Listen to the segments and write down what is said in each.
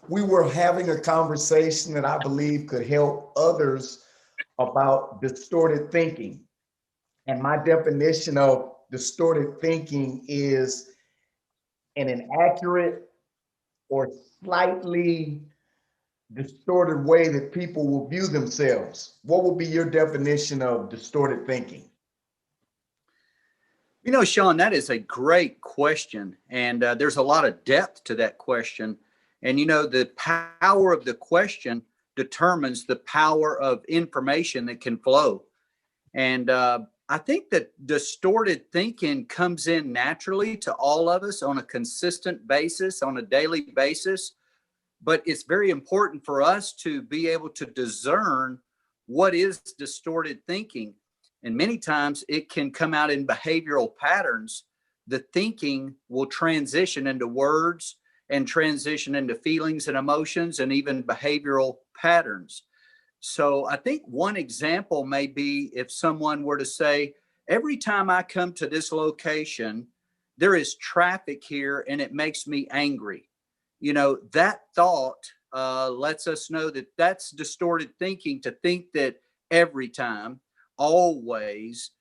we were having a conversation that I believe could help others about distorted thinking. And my definition of distorted thinking is an inaccurate or slightly distorted way that people will view themselves. What would be your definition of distorted thinking? You know, Sean, that is a great question. And there's a lot of depth to that question. And, you know, the power of the question determines the power of information that can flow. And I think that distorted thinking comes in naturally to all of us on a consistent basis, on a daily basis. But it's very important for us to be able to discern what is distorted thinking. And many times it can come out in behavioral patterns. The thinking will transition into words and transition into feelings and emotions and even behavioral patterns. So I think one example may be if someone were to say, every time I come to this location, there is traffic here and it makes me angry. You know, that thought lets us know that that's distorted thinking, to think that every time, always,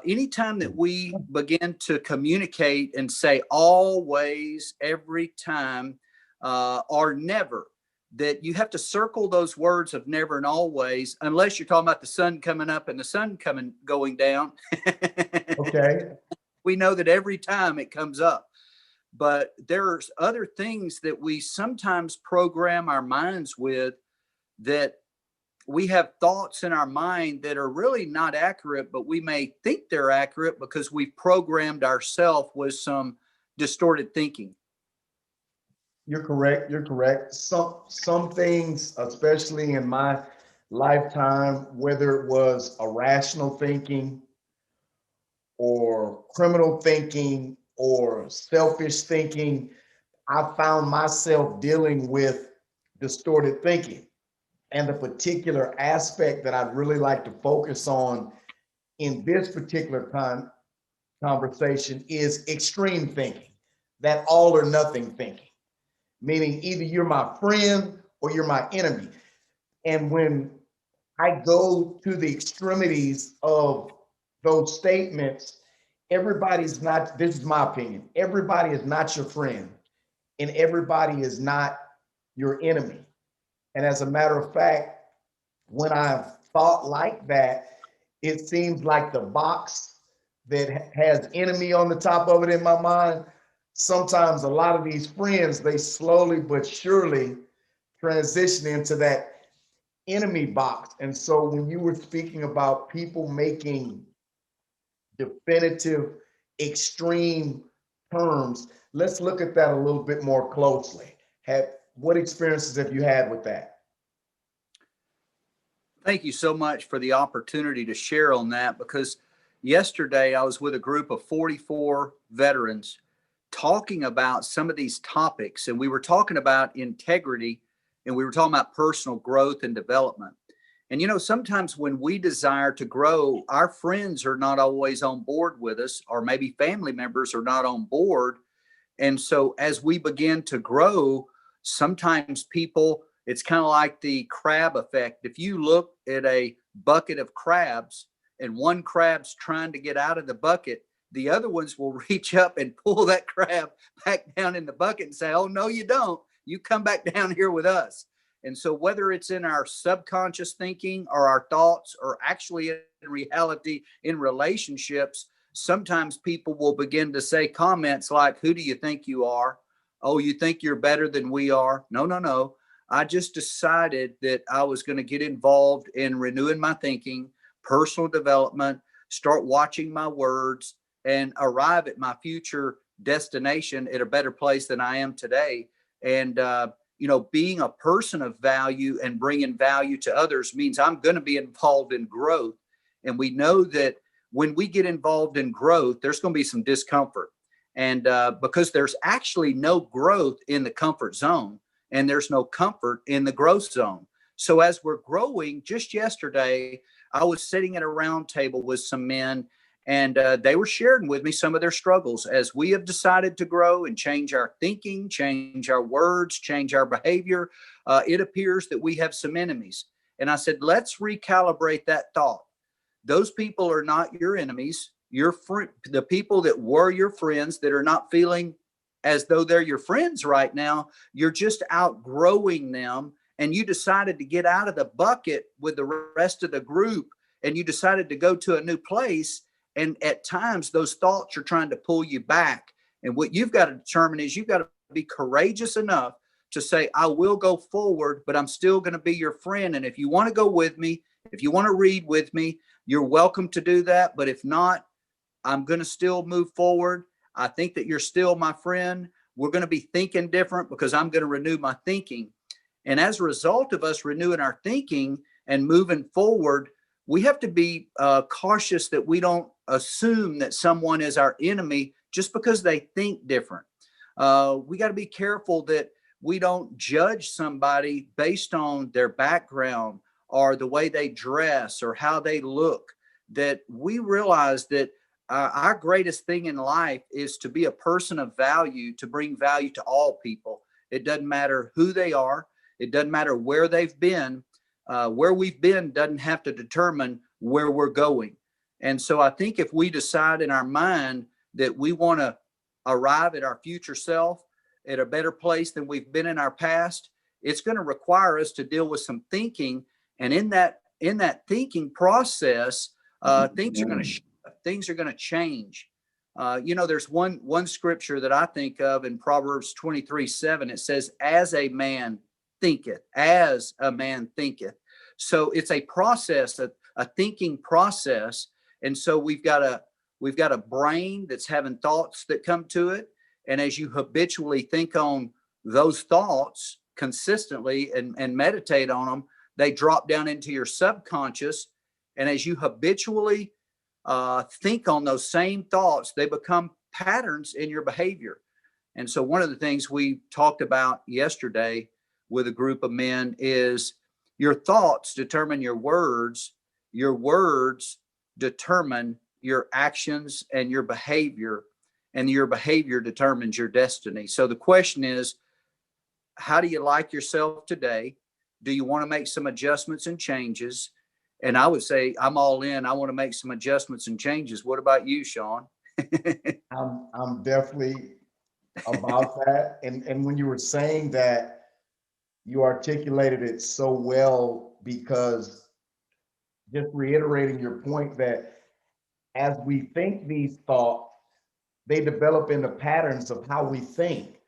anytime that we begin to communicate and say always, every time, or never, that you have to circle those words of never and always, unless you're talking about the sun coming up and the sun going down. Okay. We know that every time it comes up. But there's other things that we sometimes program our minds with, that we have thoughts in our mind that are really not accurate, but we may think they're accurate because we've programmed ourselves with some distorted thinking. You're correct. You're correct. Some things, especially in my lifetime, whether it was irrational thinking or criminal thinking or selfish thinking, I found myself dealing with distorted thinking. And the particular aspect that I'd really like to focus on in this particular conversation is extreme thinking, that all or nothing thinking, meaning either you're my friend or you're my enemy. And when I go to the extremities of those statements, everybody's not, this is my opinion, everybody is not your friend and everybody is not your enemy. And as a matter of fact, when I've thought like that, it seems like the box that has enemy on the top of it in my mind, sometimes a lot of these friends, they slowly but surely transition into that enemy box. And so when you were speaking about people making definitive, extreme terms, let's look at that a little bit more closely. What experiences have you had with that? Thank you so much for the opportunity to share on that, because yesterday I was with a group of 44 veterans talking about some of these topics, and we were talking about integrity, and we were talking about personal growth and development. And, you know, sometimes when we desire to grow, our friends are not always on board with us, or maybe family members are not on board. And so as we begin to grow, sometimes people, it's kind of like the crab effect. If you look at a bucket of crabs and one crab's trying to get out of the bucket, the other ones will reach up and pull that crab back down in the bucket and say, oh, no, you don't. You come back down here with us. And so whether it's in our subconscious thinking or our thoughts, or actually in reality in relationships, sometimes people will begin to say comments like, who do you think you are? Oh, you think you're better than we are? No, no, no. I just decided that I was going to get involved in renewing my thinking, personal development, start watching my words, and arrive at my future destination at a better place than I am today. And, you know, being a person of value and bringing value to others means I'm going to be involved in growth. And we know that when we get involved in growth, there's going to be some discomfort. And because there's actually no growth in the comfort zone, and there's no comfort in the growth zone. So as we're growing, just yesterday, I was sitting at a round table with some men, And they were sharing with me some of their struggles as we have decided to grow and change our thinking, change our words, change our behavior. It appears that we have some enemies. And I said, let's recalibrate that thought. Those people are not your enemies. The people that were your friends that are not feeling as though they're your friends right now, you're just outgrowing them. And you decided to get out of the bucket with the rest of the group, and you decided to go to a new place. And at times those thoughts are trying to pull you back. And what you've got to determine is you've got to be courageous enough to say, I will go forward, but I'm still going to be your friend. And if you want to go with me, if you want to read with me, you're welcome to do that. But if not, I'm going to still move forward. I think that you're still my friend. We're going to be thinking different because I'm going to renew my thinking. And as a result of us renewing our thinking and moving forward, we have to be cautious that we don't assume that someone is our enemy just because they think different. We got to be careful that we don't judge somebody based on their background or the way they dress or how they look, that we realize that our greatest thing in life is to be a person of value, to bring value to all people. It doesn't matter who they are. It doesn't matter where they've been. Where we've been doesn't have to determine where we're going. And so I think if we decide in our mind that we want to arrive at our future self at a better place than we've been in our past, it's going to require us to deal with some thinking. And in that thinking process, things are going to change. There's one scripture that I think of in Proverbs 23:7. It says, as a man thinketh. So it's a process, a thinking process. And so we've got a brain that's having thoughts that come to it. And as you habitually think on those thoughts consistently and meditate on them, they drop down into your subconscious. And as you habitually think on those same thoughts, they become patterns in your behavior. And so one of the things we talked about yesterday with a group of men is your thoughts determine your words determine your actions and your behavior determines your destiny. So the question is, how do you like yourself today? Do you want to make some adjustments and changes? And I would say I'm all in. I want to make some adjustments and changes. What about you, Sean? I'm definitely about that. And when you were saying that, you articulated it so well, because just reiterating your point that as we think these thoughts, they develop into patterns of how we think.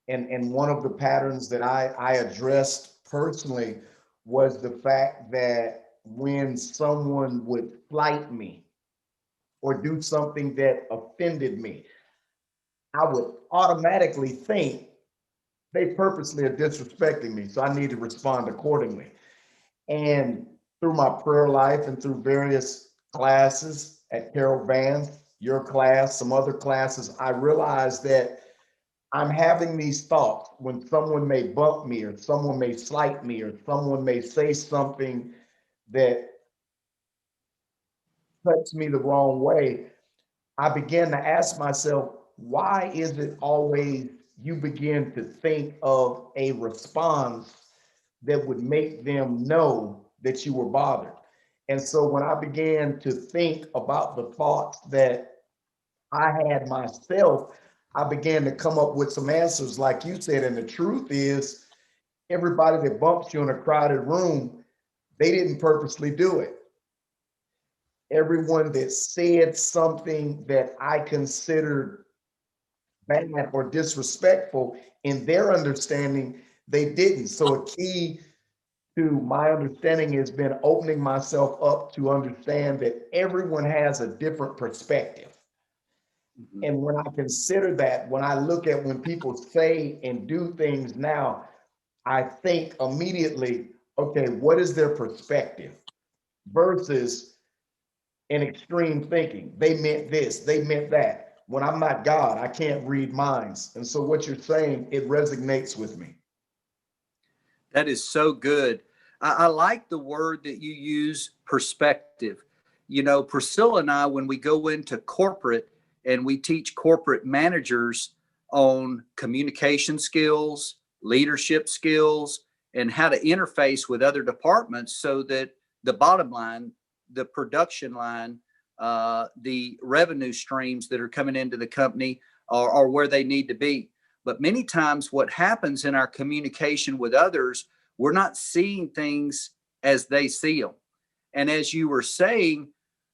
And one of the patterns that I addressed personally was the fact that when someone would slight me or do something that offended me, I would automatically think they purposely are disrespecting me, so I need to respond accordingly. And through my prayer life and through various classes at Carol Vance, your class, some other classes, I realized that I'm having these thoughts when someone may bump me or someone may slight me or someone may say something that cuts me the wrong way. I began to ask myself, why is it always you begin to think of a response that would make them know that you were bothered? And so when I began to think about the thoughts that I had myself, I began to come up with some answers, like you said. And the truth is, everybody that bumps you in a crowded room, they didn't purposely do it. Everyone that said something that I considered bad or disrespectful, in their understanding, they didn't. So a key to my understanding has been opening myself up to understand that everyone has a different perspective. Mm-hmm. And when I consider that, when I look at when people say and do things now, I think immediately, okay, what is their perspective versus an extreme thinking? They meant this, they meant that. When I'm not God, I can't read minds. And so what you're saying, it resonates with me. That is so good. I like the word that you use, perspective. Priscilla and I, when we go into corporate and we teach corporate managers on communication skills, leadership skills, and how to interface with other departments so that the bottom line, the production line, the revenue streams that are coming into the company are where they need to be. But many times what happens in our communication with others, we're not seeing things as they see them. And as you were saying,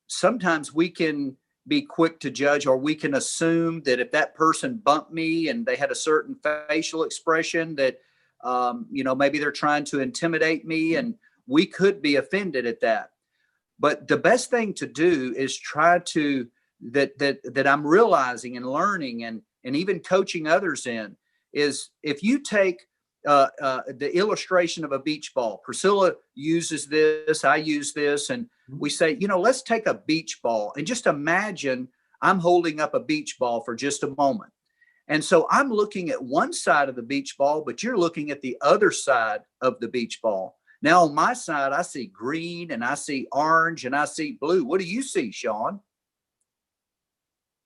sometimes we can be quick to judge, or we can assume that if that person bumped me and they had a certain facial expression that, maybe they're trying to intimidate me, and we could be offended at that. But the best thing to do is try to, that I'm realizing and learning and even coaching others in, is if you take the illustration of a beach ball. Priscilla uses this, I use this, and we say, let's take a beach ball and just imagine I'm holding up a beach ball for just a moment. And so I'm looking at one side of the beach ball, but you're looking at the other side of the beach ball. Now on my side, I see green and I see orange and I see blue. What do you see, Sean?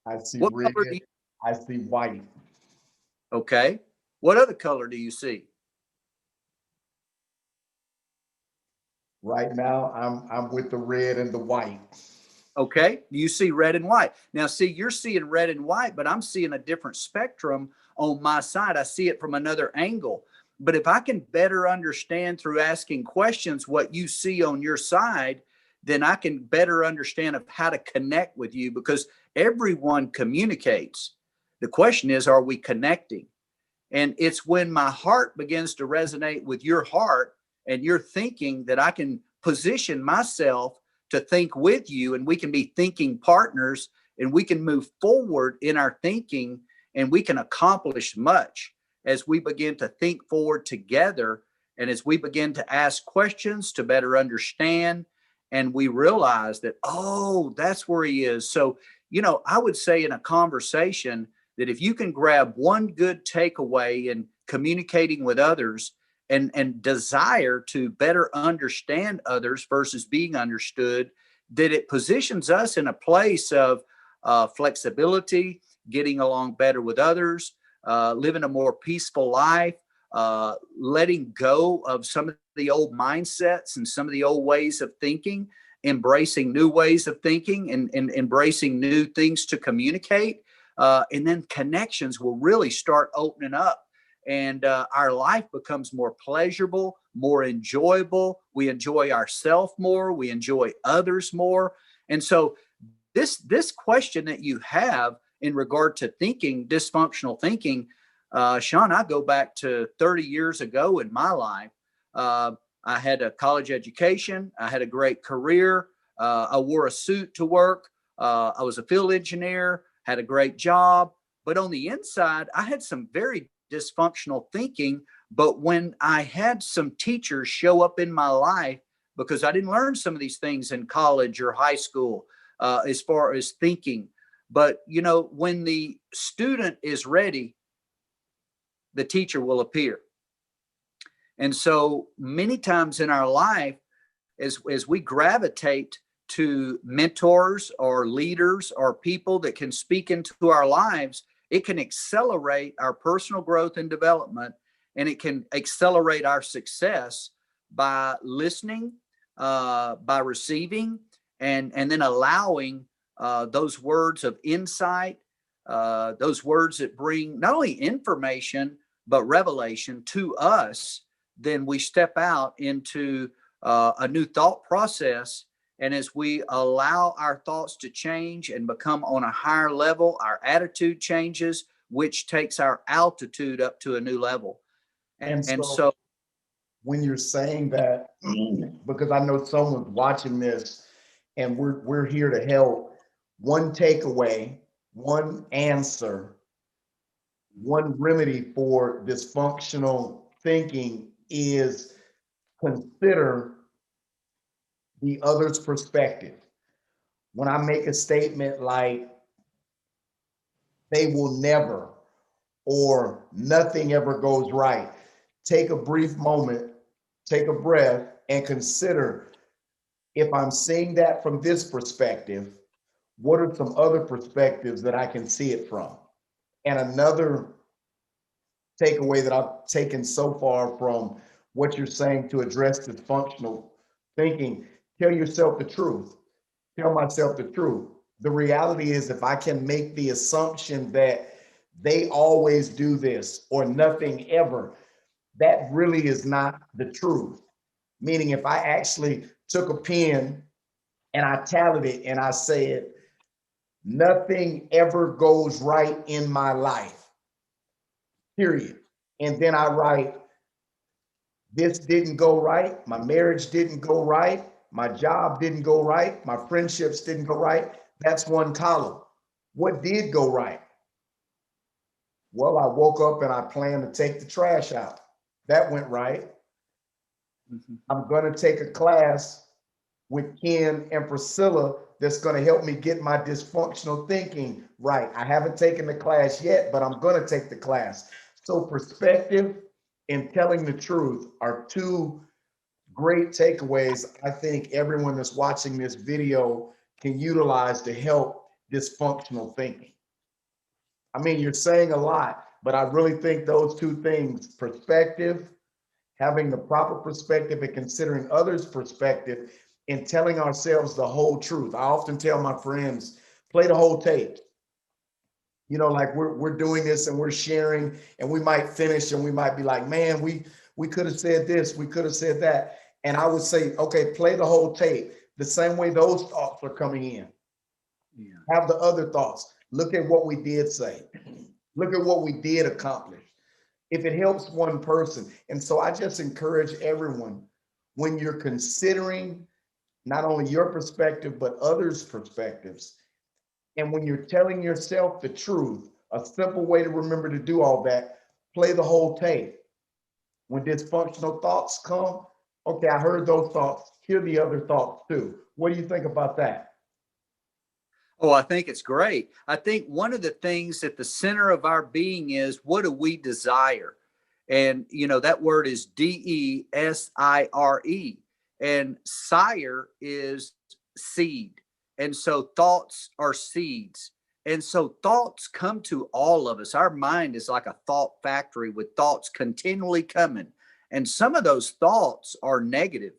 I see what red. color do you, I see white. Okay. What other color do you see? Right now, I'm with the red and the white. Okay. You see red and white. Now, see, you're seeing red and white, but I'm seeing a different spectrum on my side. I see it from another angle. But if I can better understand through asking questions what you see on your side, then I can better understand of how to connect with you, because everyone communicates. The question is, are we connecting? And it's when my heart begins to resonate with your heart and your thinking that I can position myself to think with you, and we can be thinking partners, and we can move forward in our thinking, and we can accomplish much as we begin to think forward together, and as we begin to ask questions to better understand, and we realize that, oh, that's where he is. So, I would say in a conversation that if you can grab one good takeaway in communicating with others, and desire to better understand others versus being understood, that it positions us in a place of flexibility, getting along better with others, living a more peaceful life, letting go of some of the old mindsets and some of the old ways of thinking, embracing new ways of thinking, and embracing new things to communicate. And then connections will really start opening up, and our life becomes more pleasurable, more enjoyable. We enjoy ourselves more. We enjoy others more. And so this question that you have in regard to thinking, dysfunctional thinking, Sean, I go back to 30 years ago in my life. I had a college education. I had a great career. I wore a suit to work. I was a field engineer, had a great job. But on the inside, I had some very dysfunctional thinking. But when I had some teachers show up in my life, because I didn't learn some of these things in college or high school, as far as thinking. But, when the student is ready, the teacher will appear. And so many times in our life, as we gravitate to mentors or leaders or people that can speak into our lives, it can accelerate our personal growth and development, and it can accelerate our success by listening, by receiving, and then allowing those words of insight, those words that bring not only information, but revelation to us. Then we step out into a new thought process. And as we allow our thoughts to change and become on a higher level, our attitude changes, which takes our altitude up to a new level. And so when you're saying that, because I know someone's watching this and we're here to help, one takeaway, one answer, one remedy for dysfunctional thinking is consider the other's perspective. When I make a statement like, they will never, or nothing ever goes right, take a brief moment, take a breath, and consider if I'm seeing that from this perspective, what are some other perspectives that I can see it from? And another takeaway that I've taken so far from what you're saying to address dysfunctional thinking, tell yourself the truth. Tell myself the truth. The reality is, if I can make the assumption that they always do this or nothing ever, that really is not the truth. Meaning, if I actually took a pen and I tallied it and I said, nothing ever goes right in my life, period. And then I write, this didn't go right, my marriage didn't go right, my job didn't go right, my friendships didn't go right. That's one column. What did go right? Well, I woke up and I planned to take the trash out. That went right. Mhm. I'm going to take a class with Ken and Priscilla that's going to help me get my dysfunctional thinking right. I haven't taken the class yet, but I'm going to take the class. So, perspective and telling the truth are two great takeaways I think everyone that's watching this video can utilize to help dysfunctional thinking. I mean, you're saying a lot, but I really think those two things, perspective, having the proper perspective and considering others' perspective and telling ourselves the whole truth. I often tell my friends, play the whole tape. You know, like we're doing this and we're sharing, and we might finish and we might be like, man, we could have said this, we could have said that. And I would say, okay, play the whole tape. The same way those thoughts are coming in. Yeah. Have the other thoughts. Look at what we did say. Look at what we did accomplish. If it helps one person. And so I just encourage everyone, when you're considering not only your perspective, but others' perspectives, and when you're telling yourself the truth, a simple way to remember to do all that, play the whole tape. When dysfunctional thoughts come, okay, I heard those thoughts, hear the other thoughts too. What do you think about that? Oh, I think it's great. I think one of the things at the center of our being is, what do we desire? And, that word is Desire. And sire is seed. And so thoughts are seeds. And so thoughts come to all of us. Our mind is like a thought factory with thoughts continually coming. And some of those thoughts are negative.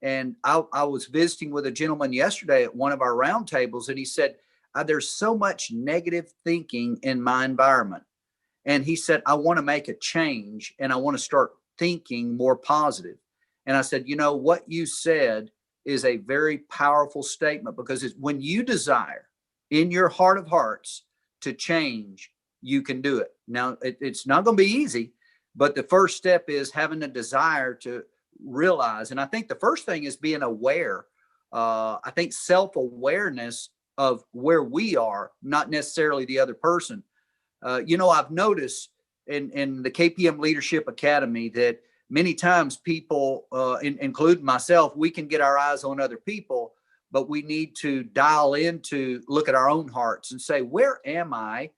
And I was visiting with a gentleman yesterday at one of our roundtables, and he said, there's so much negative thinking in my environment. And he said, I want to make a change and I want to start thinking more positive. And I said, what you said is a very powerful statement, because it's when you desire in your heart of hearts to change, you can do it. Now, it's not going to be easy, but the first step is having a desire to realize. And I think the first thing is being aware. I think self awareness of where we are, not necessarily the other person. I've noticed in the KPM Leadership Academy that many times people, including myself, we can get our eyes on other people, but we need to dial in to look at our own hearts and say, where am I?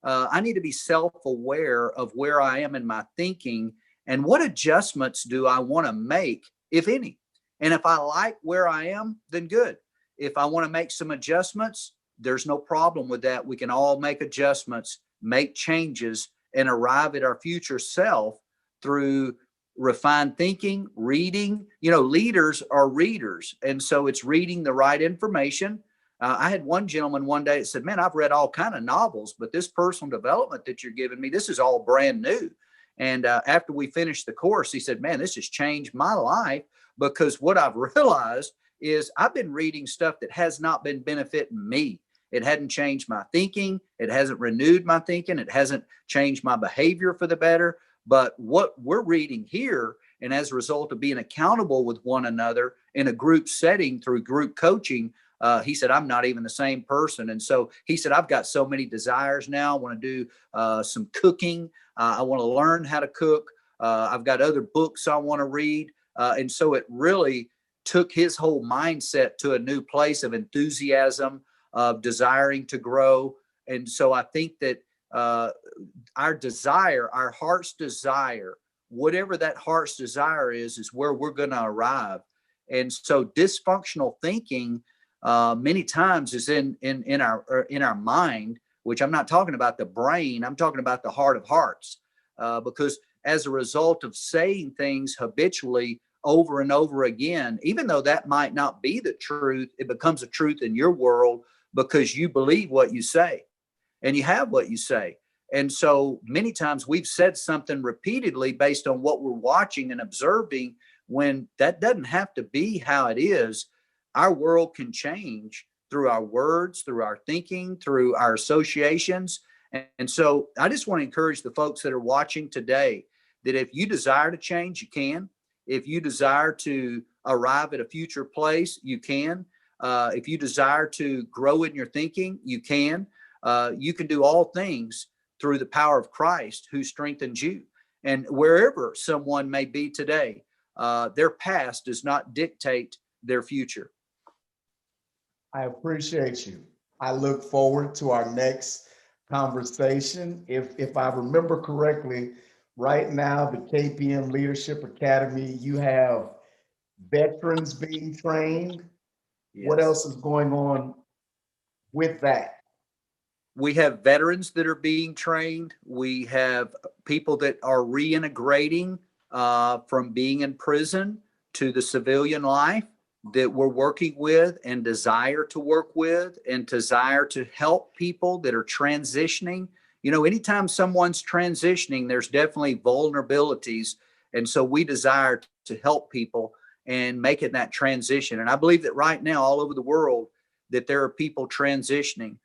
I need to be self-aware of where I am in my thinking, and what adjustments do I want to make, if any. And if I like where I am, then good. If I want to make some adjustments, there's no problem with that. We can all make adjustments, make changes, and arrive at our future self through refined thinking, reading. Leaders are readers. And so it's reading the right information. I had one gentleman one day that said, man, I've read all kind of novels, but this personal development that you're giving me, this is all brand new. And after we finished the course, he said, man, this has changed my life, because what I've realized is I've been reading stuff that has not been benefiting me. It hadn't changed my thinking. It hasn't renewed my thinking. It hasn't changed my behavior for the better. But what we're reading here, and as a result of being accountable with one another in a group setting through group coaching, he said, I'm not even the same person. And so he said, I've got so many desires now. I want to do some cooking. I want to learn how to cook. I've got other books I want to read. And so it really took his whole mindset to a new place of enthusiasm, of desiring to grow. And so I think that our desire, our heart's desire, whatever that heart's desire is where we're going to arrive. And so dysfunctional thinking many times is in our mind, which I'm not talking about the brain. I'm talking about the heart of hearts, because as a result of saying things habitually over and over again, even though that might not be the truth, it becomes a truth in your world because you believe what you say and you have what you say. And so many times we've said something repeatedly based on what we're watching and observing, when that doesn't have to be how it is. Our world can change through our words, through our thinking, through our associations. And so I just want to encourage the folks that are watching today that if you desire to change, you can. If you desire to arrive at a future place, you can. If you desire to grow in your thinking, you can. You can do all things through the power of Christ who strengthens you. And wherever someone may be today, their past does not dictate their future. I appreciate you. I look forward to our next conversation. If I remember correctly, right now, the KPM Leadership Academy, you have veterans being trained. What Yes. else is going on with that? We have veterans that are being trained. We have people that are reintegrating from being in prison to the civilian life that we're working with and desire to work with and desire to help people that are transitioning. You know, anytime someone's transitioning, there's definitely vulnerabilities. And so we desire to help people and making that transition. And I believe that right now, all over the world, that there are people transitioning.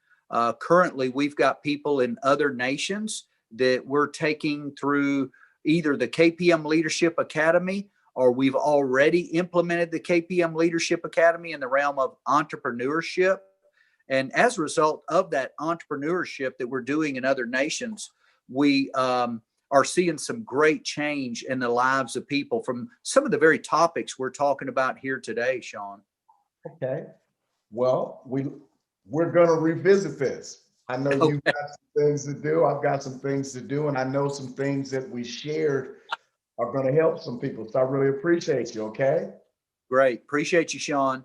Currently, we've got people in other nations that we're taking through either the KPM Leadership Academy, or we've already implemented the KPM Leadership Academy in the realm of entrepreneurship. And as a result of that entrepreneurship that we're doing in other nations, we are seeing some great change in the lives of people from some of the very topics we're talking about here today, Sean. Okay. Well, we're going to revisit this. I know you've got some things to do. I've got some things to do, and I know some things that we shared are going to help some people. So I really appreciate you. Okay. Great. Appreciate you, Sean.